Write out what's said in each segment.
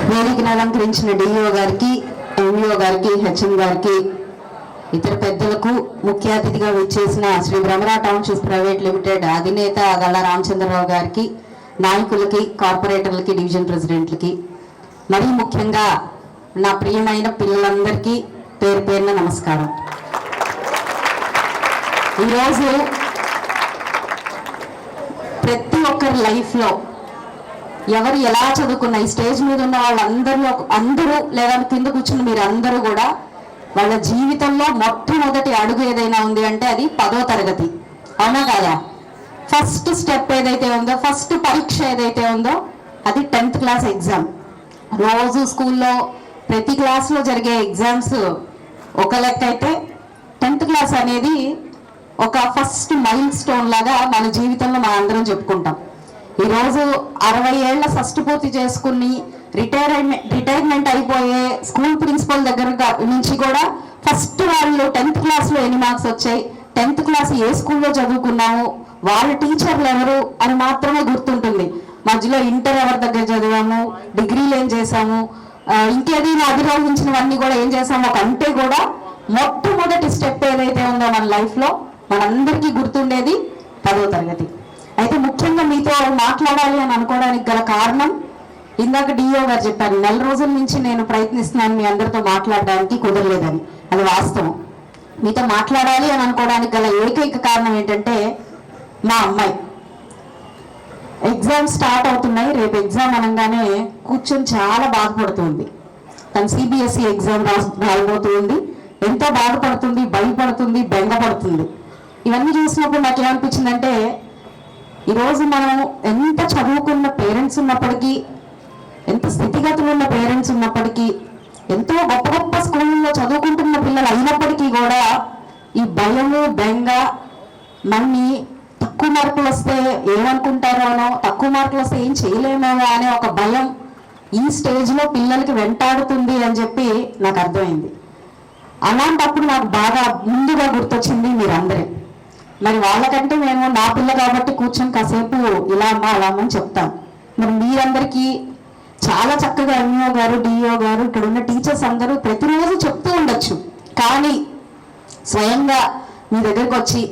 వేదికను అలంకరించిన డిఈఓ గారికి, ఎంఈఓ గారికి, హెచ్ఎం గారికి, ఇతర పెద్దలకు, ముఖ్య అతిథిగా విచ్చేసిన Shri Bhramara township private limited అధినేత గల్లా రామచంద్రరావు గారికి, నాయకులకి, కార్పొరేటర్లకి, డివిజన్ ప్రెసిడెంట్లకి, మరీ ముఖ్యంగా నా ప్రియమైన పిల్లలందరికీ పేరు పేరున నమస్కారం. ఈరోజు ప్రతి ఒక్కరి లైఫ్లో ఎవరు ఎలా చదువుకున్న ఈ స్టేజ్ మీద ఉన్న అందరూ లేదా కింద కూర్చున్న మీరు అందరూ కూడా వాళ్ళ జీవితంలో మొట్టమొదటి అడుగు ఏదైనా ఉంది అంటే అది 10వ తరగతి. అవునా కాదా? ఫస్ట్ స్టెప్ ఏదైతే ఉందో, ఫస్ట్ పరీక్ష ఏదైతే ఉందో అది 10th క్లాస్ ఎగ్జామ్. రోజు స్కూల్లో ప్రతి క్లాస్లో జరిగే ఎగ్జామ్స్ ఒక లెక్క అయితే 10th క్లాస్ అనేది ఒక ఫస్ట్ మైల్ స్టోన్ లాగా మన జీవితంలో మనం అందరం చెప్పుకుంటాం. ఈరోజు 60 ఏళ్ల ఫస్ట్ పూర్తి చేసుకుని రిటైర్మెంట్ అయిపోయే స్కూల్ ప్రిన్సిపల్ దగ్గర నుంచి కూడా ఫస్ట్ వాళ్ళు 10th క్లాస్లో ఎన్ని మార్క్స్ వచ్చాయి, 10th క్లాస్ ఏ స్కూల్లో చదువుకున్నాము, వాళ్ళ టీచర్లు ఎవరు అని మాత్రమే గుర్తుంటుంది. మధ్యలో ఇంటర్ ఎవరి దగ్గర చదివాము, డిగ్రీలు ఏం చేసాము, ఇంకేదైనా అధిరోహించినవన్నీ కూడా ఏం చేసాము అంటే కూడా మొట్టమొదటి స్టెప్ ఏదైతే ఉందో మన లైఫ్లో మనందరికీ గుర్తుండేది 10వ తరగతి. అయితే ముఖ్యంగా మీతో మాట్లాడాలి అని అనుకోవడానికి గల కారణం, ఇందాక డిఓ గారు చెప్పారు, 4 రోజుల నుంచి నేను ప్రయత్నిస్తున్నాను మీ అందరితో మాట్లాడడానికి, కుదరలేదని. అది వాస్తవం. మీతో మాట్లాడాలి అని అనుకోవడానికి గల ఏకైక కారణం ఏంటంటే మా అమ్మాయి ఎగ్జామ్ స్టార్ట్ అవుతున్నాయి. రేపు ఎగ్జామ్ అనగానే కూర్చొని చాలా బాధపడుతుంది. తను సిబిఎస్ఈ ఎగ్జామ్ రాయబోతుంది. ఎంతో బాధపడుతుంది, భయపడుతుంది, బెంగపడుతుంది. ఇవన్నీ చూసినప్పుడు నాకు ఏమనిపించిందంటే, ఈరోజు మనం ఎంత చదువుకున్న పేరెంట్స్ ఉన్నప్పటికీ, ఎంత స్థితిగతులు ఉన్న పేరెంట్స్ ఉన్నప్పటికీ, ఎంతో గొప్ప గొప్ప స్కూళ్ళలో చదువుకుంటున్న పిల్లలు అయినప్పటికీ కూడా ఈ భయము, బెంగ, మన్ని తక్కువ మార్కులు వస్తే ఏమనుకుంటారోనో, తక్కువ మార్కులు వస్తే ఏం చేయలేమేమో అనే ఒక భయం ఈ స్టేజ్లో పిల్లలకి వెంటాడుతుంది అని చెప్పి నాకు అర్థమైంది. అలాంటప్పుడు నాకు బాగా ముందుగా గుర్తొచ్చింది మీరందరే. మరి వాళ్ళకంటే మేము నా పిల్ల కాబట్టి కూర్చొని కాసేపు ఇలా అమ్మా అలా అని చెప్తాను. మరి మీరందరికీ చాలా చక్కగా ఎంఈఓ గారు, డిఈఓ గారు, ఇక్కడ ఉన్న టీచర్స్ అందరూ ప్రతిరోజు చెప్తూ ఉండొచ్చు. కానీ స్వయంగా మీ దగ్గరకు వచ్చి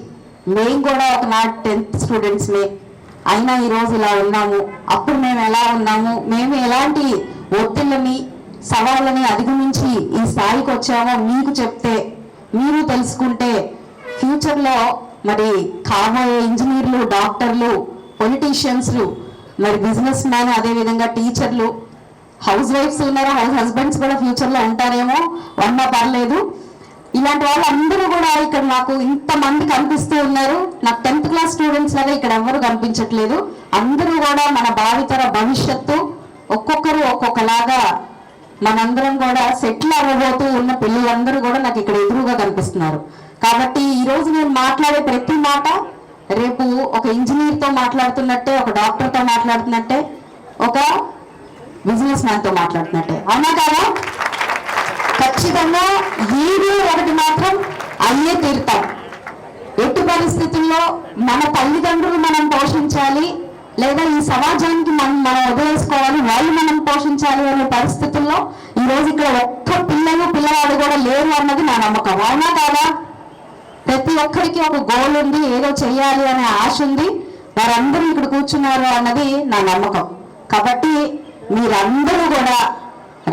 మేము కూడా ఒక నా 10th స్టూడెంట్స్మే అయినా ఈరోజు ఇలా ఉన్నాము, అప్పుడు మేము ఎలా ఉన్నాము, మేము ఎలాంటి ఒత్తిళ్ళని, సవాళ్ళని అధిగమించి ఈ స్థాయికి వచ్చామో మీకు చెప్తే, మీరు తెలుసుకుంటే ఫ్యూచర్లో మరి కాబోయే ఇంజనీర్లు, డాక్టర్లు, పొలిటీషియన్స్లు, మరి బిజినెస్ మ్యాన్, అదేవిధంగా టీచర్లు, హౌస్ వైఫ్స్ ఉన్నారు, హౌస్ హస్బెండ్స్ కూడా ఫ్యూచర్లో ఉంటారేమో, వన్నా పర్లేదు. ఇలాంటి వాళ్ళు అందరూ కూడా ఇక్కడ నాకు ఇంతమంది కనిపిస్తూ ఉన్నారు. నాకు 10th క్లాస్ స్టూడెంట్స్ లాగా ఇక్కడ ఎవరు కనిపించట్లేదు. అందరూ కూడా మన భావితర భవిష్యత్తు, ఒక్కొక్కరు ఒక్కొక్కలాగా మనందరం కూడా సెటిల్ అవ్వబోతూ ఉన్న పిల్లలందరూ కూడా నాకు ఇక్కడ ఎదురుగా కనిపిస్తున్నారు. కాబట్టి ఈరోజు నేను మాట్లాడే ప్రతి మాట రేపు ఒక ఇంజనీర్తో మాట్లాడుతున్నట్టే, ఒక డాక్టర్తో మాట్లాడుతున్నట్టే, ఒక బిజినెస్ మ్యాన్తో మాట్లాడుతున్నట్టే. అవునా కాదా? ఖచ్చితంగా ఏదో ఒకటి మాత్రం అయ్యే తీరుతాం. ఎట్టి పరిస్థితుల్లో మన తల్లిదండ్రులు మనం పోషించాలి, లేదా ఈ సమాజానికి మనం వదిలేసుకోవాలి, వాళ్ళు మనం పోషించాలి అనే పరిస్థితుల్లో ఈరోజు ఇక్కడ ఒక్క పిల్లవాడు కూడా లేరు అన్నది నా నమ్మకం. అవునా కాదా? ప్రతి ఒక్కరికి ఒక గోల్ ఉంది, ఏదో చెయ్యాలి అనే ఆశ ఉంది. వారందరూ ఇక్కడ కూర్చున్నారు అన్నది నా నమ్మకం. కాబట్టి మీరందరూ కూడా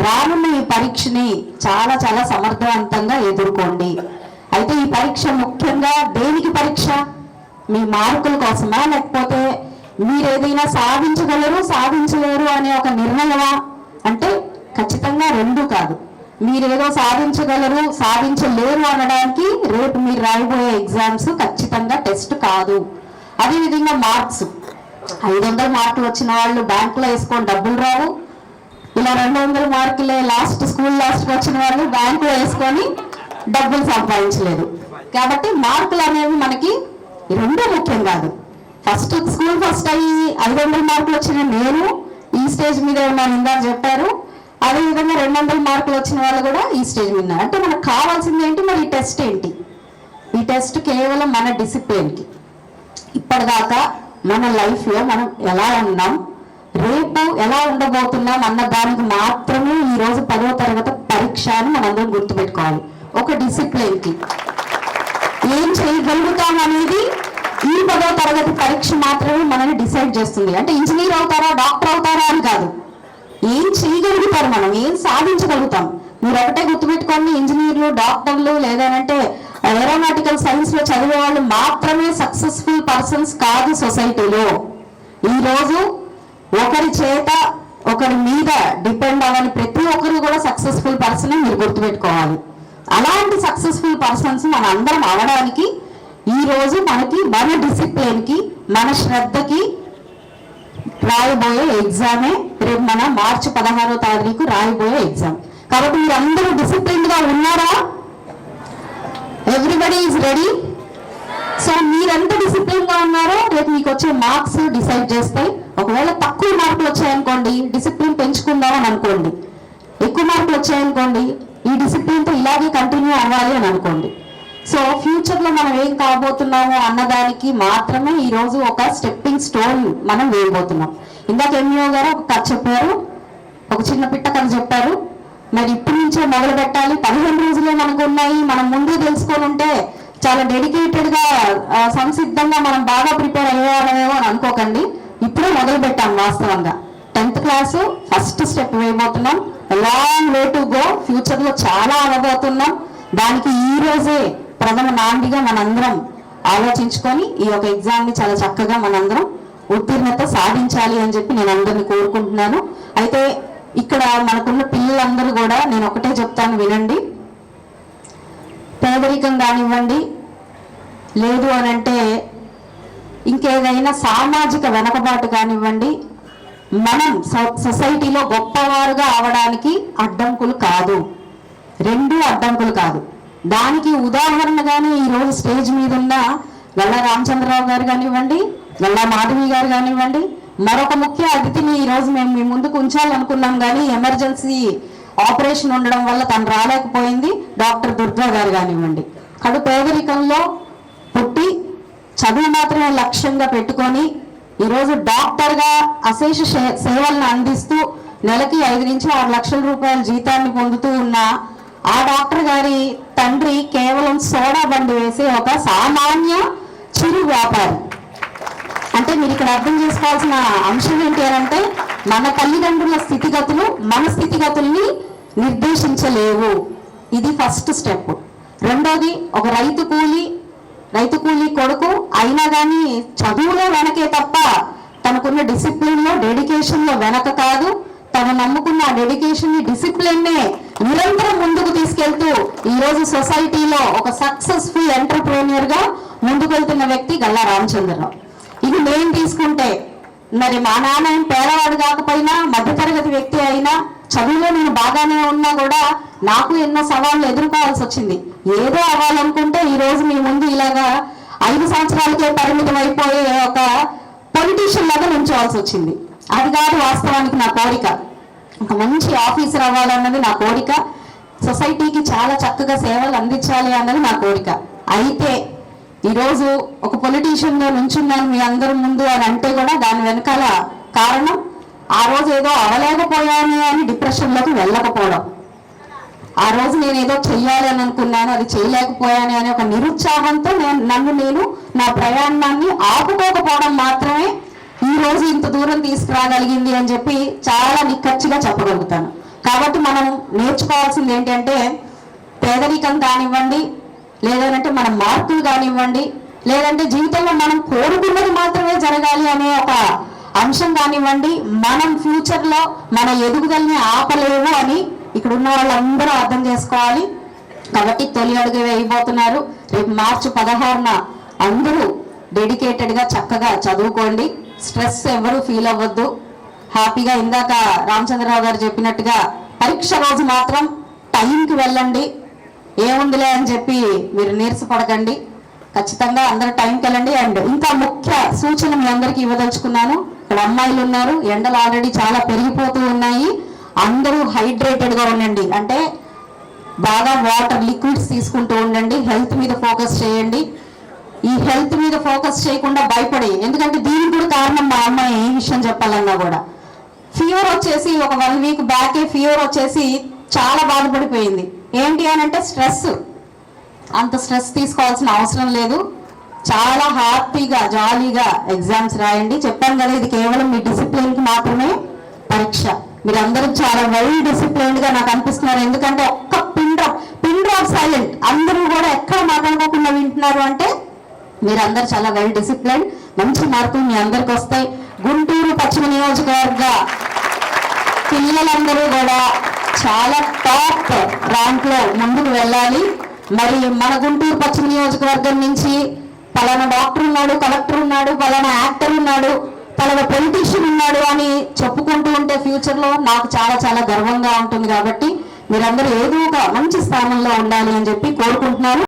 రానున్న ఈ పరీక్షని చాలా చాలా సమర్థవంతంగా ఎదుర్కోండి. అయితే ఈ పరీక్ష ముఖ్యంగా దేనికి పరీక్ష? మీ మార్కుల కోసమా, లేకపోతే మీరు ఏదైనా సాధించగలరు, సాధించలేరు అనే ఒక నిర్ణయమా అంటే ఖచ్చితంగా రెండూ కాదు. మీరేదో సాధించగలరు, సాధించలేరు అనడానికి రేపు మీరు రాయబోయే ఎగ్జామ్స్ ఖచ్చితంగా టెస్ట్ కాదు. అదేవిధంగా మార్క్స్, 500 మార్కులు వచ్చిన వాళ్ళు బ్యాంకులో వేసుకొని డబ్బులు రావు. ఇలా 200 మార్కులే స్కూల్ లాస్ట్కి వచ్చిన వాళ్ళు బ్యాంకులో వేసుకొని డబ్బులు సంపాదించలేదు. కాబట్టి మార్కులు అనేవి మనకి రెండూ ముఖ్యం కాదు. స్కూల్ ఫస్ట్ అయ్యి 500 మార్కులు వచ్చిన నేను ఈ స్టేజ్ మీద ఉన్నాను, ఇందాక చెప్పారు. అదేవిధంగా 200 మార్కులు వచ్చిన వాళ్ళు కూడా ఈ స్టేజ్ మీద ఉన్నారు. అంటే మనకు కావాల్సింది ఏంటి? మరి ఈ టెస్ట్ ఏంటి? ఈ టెస్ట్ కేవలం మన డిసిప్లిన్కి, ఇప్పటిదాకా మన లైఫ్లో మనం ఎలా ఉన్నాం, రేపు ఎలా ఉండబోతున్నాం అన్న దానికి మాత్రమే ఈరోజు 10వ తరగతి పరీక్ష అని మనందరం గుర్తుపెట్టుకోవాలి. ఒక డిసిప్లిన్కి ఏం చేయగలుగుతాం అనేది ఈ 10వ తరగతి పరీక్ష మాత్రమే మనల్ని డిసైడ్ చేస్తుంది. అంటే ఇంజనీర్ అవుతారా, డాక్టర్ అవుతారా అని కాదు, ఏం చేయగలుగుతారు, మనం ఏం సాధించగలుగుతాం. మీరు ఒకటే గుర్తుపెట్టుకోండి, ఇంజనీర్లు, డాక్టర్లు లేదంటే ఏరోనాటికల్ సైన్స్ లో చదివే వాళ్ళు మాత్రమే సక్సెస్ఫుల్ పర్సన్స్ కాదు సొసైటీలో. ఈరోజు ఒకరి చేత ఒకరి మీద డిపెండ్ అవ్వని ప్రతి ఒక్కరు కూడా సక్సెస్ఫుల్ పర్సన్ మీరు గుర్తుపెట్టుకోవాలి. అలాంటి సక్సెస్ఫుల్ పర్సన్స్ మన అందరం అవడానికి ఈ రోజు మనకి మన డిసిప్లిన్కి మన శ్రద్ధకి రాయబోయే ఎగ్జామే రేపు మన మార్చి 16వ తారీఖు రాయబోయే ఎగ్జామ్. కాబట్టి మీరు అందరూ డిసిప్లిన్ గా ఉన్నారా? Everybody is ready? సో మీరెంత డిసిప్లిన్ గా ఉన్నారో రేపు మీకు వచ్చే మార్క్స్ డిసైడ్ చేస్తాయి. ఒకవేళ తక్కువ మార్కులు వచ్చాయనుకోండి, డిసిప్లిన్ పెంచుకుందామని అనుకోండి. ఎక్కువ మార్కులు వచ్చాయనుకోండి, ఈ డిసిప్లిన్తో ఇలాగే కంటిన్యూ అవ్వాలి అని అనుకోండి. సో ఫ్యూచర్లో మనం ఏం కాబోతున్నామో అన్నదానికి మాత్రమే ఈరోజు ఒక స్టెప్పింగ్ స్టోన్ మనం వేయబోతున్నాం. ఇందాక ఎంఈఓ గారు ఒక కథ చెప్పారు, ఒక చిన్న పిట్ట కథ చెప్పారు. మరి ఇప్పటి నుంచే మొదలు పెట్టాలి, 15 రోజులే మనకు ఉన్నాయి. మనం ముందే తెలుసుకొని ఉంటే చాలా డెడికేటెడ్గా సంసిద్ధంగా మనం బాగా ప్రిపేర్ అయ్యేవాళ్ళమేమో అని అనుకోకండి. ఇప్పుడే మొదలు పెట్టాం. వాస్తవంగా 10th క్లాసు ఫస్ట్ స్టెప్ వేయబోతున్నాం. Long way to go. ఫ్యూచర్లో చాలా అవ్వబోతున్నాం. దానికి ఈ రోజే ప్రథమ నాందిగా మనందరం ఆలోచించుకొని ఈ యొక్క ఎగ్జామ్ని చాలా చక్కగా మనందరం ఉత్తీర్ణత సాధించాలి అని చెప్పి నేను అందరినీ కోరుకుంటున్నాను. అయితే ఇక్కడ మనకున్న పిల్లలందరూ కూడా నేను ఒకటే చెప్తాను, వినండి. పేదరికం కానివ్వండి, లేదు అని అంటే ఇంకేదైనా సామాజిక వెనకబాటు కానివ్వండి, మనం సొసైటీలో గొప్పవారుగా అవడానికి అడ్డంకులు కాదు, రెండు అడ్డంకులు కాదు. దానికి ఉదాహరణగానే ఈరోజు స్టేజ్ మీద ఉన్న గల్లా రామచంద్రరావు గారు కానివ్వండి, గల్లా మాధవి గారు కానివ్వండి, మరొక ముఖ్య అతిథిని ఈరోజు మేము మీ ముందుకు ఉంచాలనుకున్నాం కానీ ఎమర్జెన్సీ ఆపరేషన్ ఉండడం వల్ల తను రాలేకపోయింది, డాక్టర్ దుర్గా గారు కానివ్వండి. కడు పేదరికంలో పుట్టి చదువు మాత్రమే లక్ష్యంగా పెట్టుకొని ఈరోజు డాక్టర్గా అశేష సేవలను అందిస్తూ నెలకి 5 నుంచి 6 లక్షల రూపాయల జీతాన్ని పొందుతూ ఉన్న ఆ డాక్టర్ గారి తండ్రి కేవలం సోడా బండి వేసే ఒక సామాన్య చిరు వ్యాపారి. అంటే మీరు ఇక్కడ అర్థం చేసుకోవాల్సిన అంశం ఏంటి అంటే, మన తల్లిదండ్రుల స్థితిగతులు మన స్థితిగతుల్ని నిర్దేశించలేవు. ఇది ఫస్ట్ స్టెప్. రెండోది, ఒక రైతు కూలీ కొడుకు అయినా కానీ చదువులో వెనకే తప్ప తనకున్న డిసిప్లిన్లో డెడికేషన్లో వెనక కాదు. తను నమ్ముకున్న డెడికేషన్ని డిసిప్లిన్నే నిరంతరం ముందుకు తీసుకెళ్తూ ఈరోజు సొసైటీలో ఒక సక్సెస్ఫుల్ ఎంటర్ప్రెన్యూర్గా ముందుకు వెళ్తున్న వ్యక్తి గల్లా రామచంద్రరావు. ఇది నేను తీసుకుంటే మరి మా నాన్న పేదవాడు కాకపోయినా మధ్యతరగతి వ్యక్తి అయినా చదువులో నేను బాగానే ఉన్నా కూడా నాకు ఎన్నో సవాళ్ళు ఎదుర్కోవాల్సి వచ్చింది. ఏదో అవ్వాలనుకుంటే ఈరోజు మీ ముందు ఇలాగా 5 సంవత్సరాలకే పరిమితం అయిపోయే ఒక పొలిటీషియన్ లాగా నుంచోవాల్సి వచ్చింది. అది కాదు వాస్తవానికి నా కోరిక. ఒక మంచి ఆఫీసర్ అవ్వాలన్నది నా కోరిక. సొసైటీకి చాలా చక్కగా సేవలు అందించాలి అన్నది నా కోరిక. అయితే ఈరోజు ఒక పొలిటీషియన్గా నుంచున్నాను మీ అందరి ముందు అని అంటే కూడా దాని వెనకాల కారణం ఆ రోజు ఏదో అవలేకపోయాను అని డిప్రెషన్లోకి వెళ్ళకపోవడం. ఆ రోజు నేను ఏదో చెయ్యాలి అని అనుకున్నాను, అది చేయలేకపోయాను అనే ఒక నిరుత్సాహంతో నేను నా ప్రయాణాన్ని ఆపుకోకపోవడం మాత్రమే ఈ రోజు ఇంత దూరం తీసుకురాగలిగింది అని చెప్పి చాలా నిక్కచ్చిగా చెప్పగలుగుతాను. కాబట్టి మనం నేర్చుకోవాల్సింది ఏంటంటే, పేదరికం కానివ్వండి, లేదంటే మన మార్కులు కానివ్వండి, లేదంటే జీవితంలో మనం కోరుకున్నది మాత్రమే జరగాలి అనే ఒక అంశం కానివ్వండి, మనం ఫ్యూచర్లో మన ఎదుగుదలని ఆపలేవు అని ఇక్కడ ఉన్న వాళ్ళందరూ అర్థం చేసుకోవాలి. కాబట్టి తొలి అడుగు వేయబోతున్నారు. రేపు మార్చి 16న అందరూ డెడికేటెడ్గా చక్కగా చదువుకోండి. స్ట్రెస్ ఎవరు ఫీల్ అవ్వద్దు. హ్యాపీగా ఇందాక రామచంద్రరావు గారు చెప్పినట్టుగా పరీక్ష రోజు మాత్రం టైంకి వెళ్ళండి. ఏముందిలే అని చెప్పి మీరు నీరసపడకండి. ఖచ్చితంగా అందరూ టైంకి వెళ్ళండి. అండ్ ఇంకా ముఖ్య సూచన మీ అందరికీ ఇవ్వదలుచుకున్నాను. ఇక్కడ అమ్మాయిలు ఉన్నారు, ఎండలు ఆల్రెడీ చాలా పెరిగిపోతూ ఉన్నాయి. అందరూ హైడ్రేటెడ్గా ఉండండి. అంటే బాగా వాటర్ లిక్విడ్స్ తీసుకుంటూ ఉండండి. హెల్త్ మీద ఫోకస్ చేయండి. ఈ హెల్త్ మీద ఫోకస్ చేయకుండా భయపడి, ఎందుకంటే దీనికి కూడా కారణం మా అమ్మాయి ఏ విషయం చెప్పాలన్నా కూడా ఫీవర్ వచ్చేసి ఒక 1 వీక్ బ్యాకే ఫీవర్ వచ్చేసి చాలా బాధపడిపోయింది. ఏంటి అని అంటే స్ట్రెస్. అంత స్ట్రెస్ తీసుకోవాల్సిన అవసరం లేదు. చాలా హ్యాపీగా జాలీగా ఎగ్జామ్స్ రాయండి. చెప్పాను కదా, ఇది కేవలం మీ డిసిప్లిన్కి మాత్రమే పరీక్ష. మీరందరూ చాలా వెల్ డిసిప్లైన్డ్గా నాకు అనిపిస్తున్నారు. ఎందుకంటే ఒక్క పిన్ డ్రాప్ సైలెంట్, అందరూ కూడా ఎక్కడ మాట్లాడుకోకుండా వింటున్నారు అంటే మీరందరూ చాలా వెల్ డిసిప్లైన్. మంచి మార్కులు మీ అందరికి వస్తాయి. గుంటూరు పశ్చిమ నియోజకవర్గ పిల్లలందరూ కూడా చాలా టాప్ ర్యాంక్లో ముందుకు వెళ్ళాలి. మరి మన గుంటూరు పశ్చిమ నియోజకవర్గం నుంచి పలానా డాక్టర్ ఉన్నాడు, కలెక్టర్ ఉన్నాడు, పలానా యాక్టర్ ఉన్నాడు, పలానా పొలిటీషియన్ ఉన్నాడు అని చెప్పుకుంటూ ఉంటే ఫ్యూచర్లో నాకు చాలా చాలా గర్వంగా ఉంటుంది. కాబట్టి మీరందరూ ఏదో ఒక మంచి స్థానంలో ఉండాలి అని చెప్పి కోరుకుంటున్నాను.